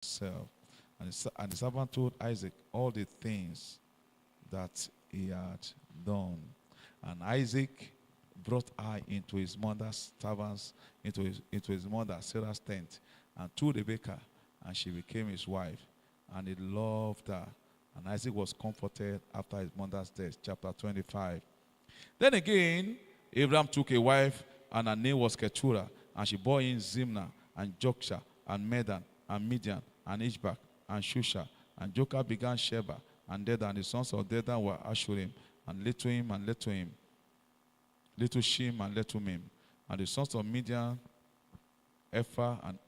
himself. And the servant told Isaac all the things that he had done. And Isaac brought her into his mother's servants, into his mother Sarah's tent, and to Rebekah, and she became his wife. And he loved her. And Isaac was comforted after his mother's death. Chapter 25. Then again, Abraham took a wife, and her name was Keturah, and she bore him Zimnah, and Joksha, and Medan, and Midian, and Ishbak, and Shusha. And Jocham began Sheba, and Dedan. The sons of Dedan were Ashurim, and Letuim, and Letuim, Letushim, and Letumim. And the sons of Midian, Ephah, and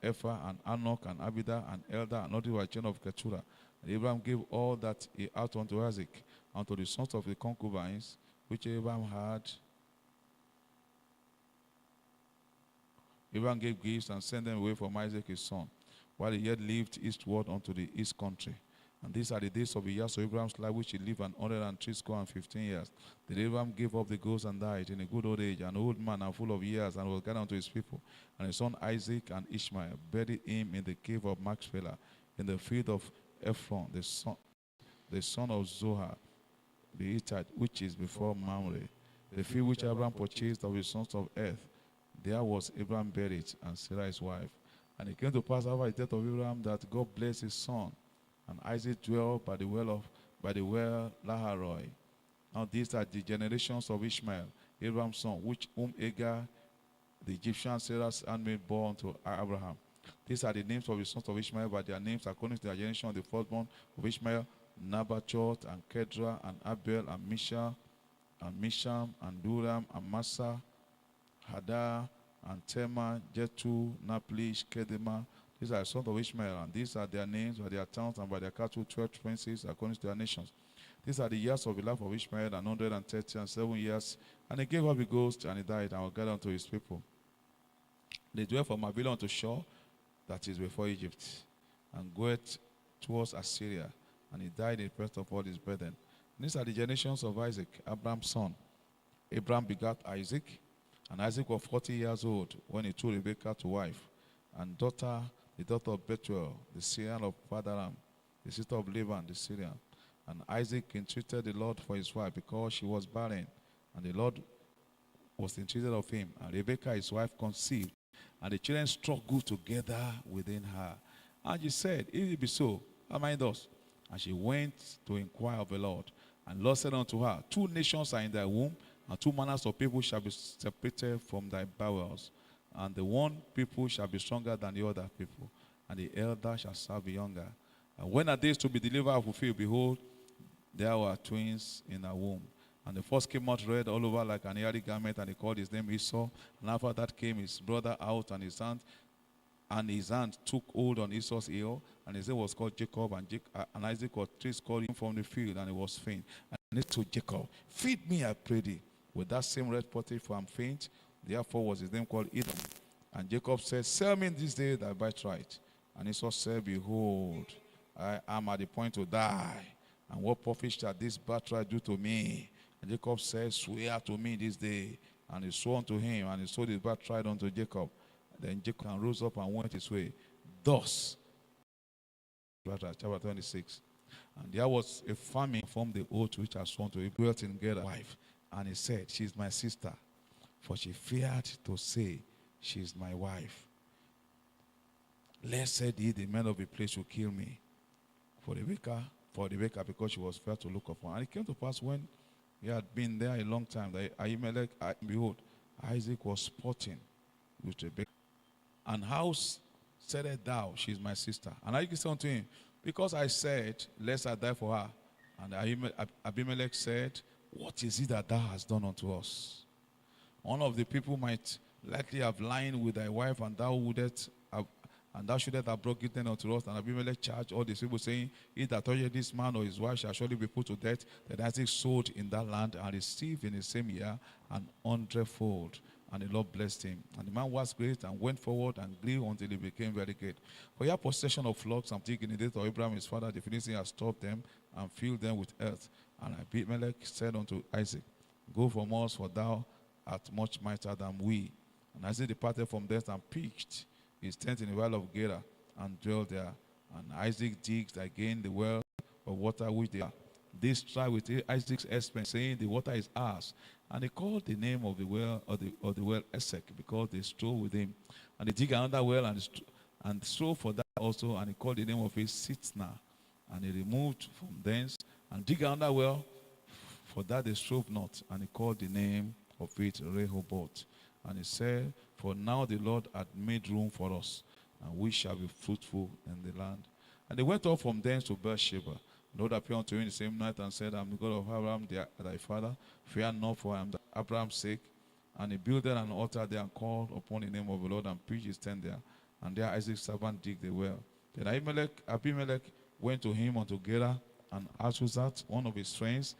Anok, and Abida, and Elda, and all these were children of Keturah. And Abraham gave all that he had unto Isaac, and to the sons of the concubines, which Abraham had. Abraham gave gifts and sent them away from Isaac his son, while he yet lived eastward unto the east country. And these are the days of the years of Abraham's life, which he lived 115 years. Then Abraham gave up the ghost and died in a good old age, an old man and full of years, and was gathered unto his people. And his son Isaac and Ishmael buried him in the cave of Machpelah, in the field of Ephron, the son of Zohar, the Hittite, which is before Mamre, the field which Abraham purchased of his sons of earth. There was Abraham buried, and Sarah his wife. And it came to pass after the death of Abraham that God blessed his son. And Isaac dwelt by the well Laharoi. Now these are the generations of Ishmael, Abraham's son, whom Agar, the Egyptian Sarah's handmaid, bore unto Abraham. These are the names of the sons of Ishmael by their names according to their generation of the firstborn of Ishmael: Nabachoth, and Kedra, and Abel, and Mishal, and Misham, and Duram, and Massa, Hadar, and Tema, Jetu, Naplish, Kedema. These are the sons of Ishmael, and these are their names by their towns and by their cattle, 12 princes according to their nations. These are the years of the life of Ishmael, 137 years. And he gave up the ghost, and he died, and was gathered unto his people. They dwelt from Babylon to shore, that is before Egypt, and goeth towards Assyria, and he died in the presence of all his brethren. And these are the generations of Isaac, Abraham's son. Abraham begat Isaac, and Isaac was 40 years old when he took Rebekah to wife, and the daughter of Bethuel, the Syrian of Padaram, the sister of Laban, the Syrian. And Isaac entreated the Lord for his wife, because she was barren, and the Lord was entreated of him. And Rebekah, his wife, conceived, and the children struggled together within her. And she said, if it be so, mind us. And she went to inquire of the Lord. And the Lord said unto her, 2 nations are in thy womb, and 2 manners of people shall be separated from thy bowels. And the one people shall be stronger than the other people, and the elder shall serve the younger. And when her days to be delivered are fulfilled, behold, there were twins in her womb. And the first came out red all over like an hairy garment, and he called his name Esau. And after that came his brother out, and his hand took hold on Esau's ear, and his name was called Jacob. And Isaac was traced called him from the field, and he was faint. And he said to Jacob, feed me, I pray thee, with that same red pottage, for I am faint. Therefore was his name called Edom. And Jacob said, sell me this day thy birthright. And Esau said, behold, I am at the point to die. And what profit shall this birthright do to me? And Jacob said, swear to me this day. And he swore unto him, and he sold his birthright unto Jacob. Then Jacob rose up and went his way. Thus, chapter 26. And there was a famine from the oath which I sworn to him, dwelt in Gerar, wife. And he said, she is my sister. For she feared to say, she is my wife. Lest, said he, the men of the place will kill me for Rebekah, because she was fair to look upon. And it came to pass, when he had been there a long time, that Ahimelech, behold, Isaac was sporting with Rebekah. And how saidest thou, she is my sister? And Isaac said unto him, because I said, lest I die for her. And Abimelech said, what is it that thou hast done unto us? One of the people might likely have lying with thy wife, and thou shouldest have brought guilt unto us. And Abimelech charged all these people, saying, he that toucheth this man or his wife shall surely be put to death. Then Isaac sowed in that land, and received in the same year 100-fold. And the Lord blessed him. And the man was great, and went forward and grew until he became very great. For he had possession of flocks and pigs in the days of Abraham his father. The Philistines had stopped them and filled them with earth. And Abimelech said unto Isaac, go from us, for thou art much mightier than we. And Isaac departed from thence and pitched his tent in the valley of Gerar, and dwelt there. And Isaac digs again the well of water which they are. They strive with Isaac's expense, saying, the water is ours. And they called the name of the well of the well Esek, because they strove with him. And they dig another well and strove for that also, and he called the name of it Sitna. And he removed from thence and dig another well, for that they strove not, and he called the name of it Rehoboth. And he said, for now the Lord had made room for us, and we shall be fruitful in the land. And they went up from thence to Beersheba. The Lord appeared unto him the same night and said, I am the God of Abraham thy father. Fear not, for I am Abraham's sake. And he built an altar there and called upon the name of the Lord and pitched his tent there. And there Isaac's servant digged the well. Then Abimelech went to him unto Gerar, and Ashuzat, one of his friends,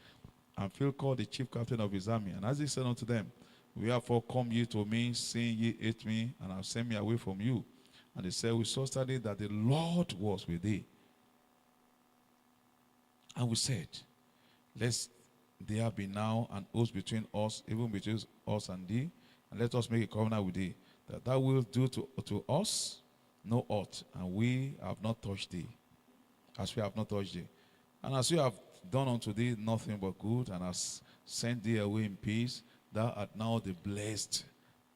and Phicol, the chief captain of his army. And Isaac said unto them, wherefore come ye to me, seeing ye hate me, and have sent me away from you? And they said, we saw study that the Lord was with thee. And we said, lest there be now an oath between us, even between us and thee, and let us make a covenant with thee, that thou wilt do to us no aught, and we have not touched thee, as we have not touched thee. And as we have done unto thee nothing but good, and has sent thee away in peace, thou art now the blessed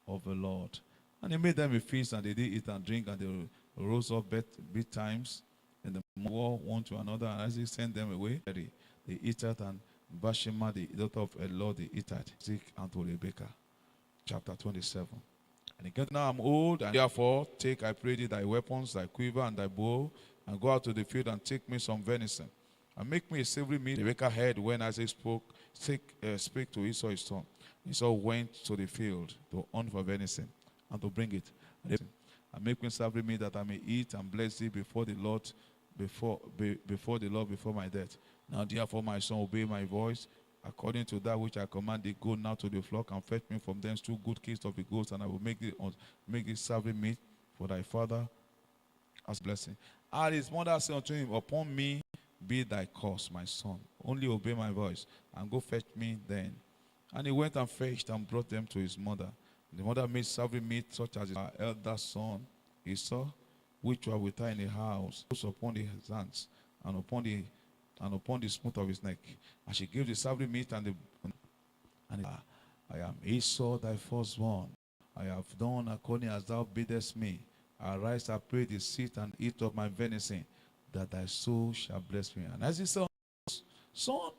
of the Lord. And he made them a feast, and they did eat and drink, and they rose up betimes in the war one to another. And as he sent them away, they eateth, and Bathsheba, the daughter of Elon, they eateth, Isaac unto Rebekah. Chapter 27. And again, now I'm old, and therefore take, I pray thee, thy weapons, thy quiver, and thy bow, and go out to the field, and take me some venison, and make me a savory meat. Rebekah heard when Isaac spake to Esau his son. Esau went to the field to hunt for venison, and to bring it, and make me savory meat, that I may eat and bless thee before the Lord, before my death. Now therefore, my son, obey my voice, according to that which I command thee. Go now to the flock, and fetch me from thence 2 good kings of the goats, and I will make this savory meat for thy father as blessing. And his mother said unto him, upon me be thy curse, my son. Only obey my voice, and go fetch me then. And he went and fetched and brought them to his mother. The mother made savory meat, such as her elder son Esau, which were with her in the house, upon his hands, and upon the smooth of his neck. And she gave the savory meat, and I am Esau thy firstborn. I have done according as thou biddest me. Arise, I pray thee, sit and eat of my venison, that thy soul shall bless me. And as he said, son,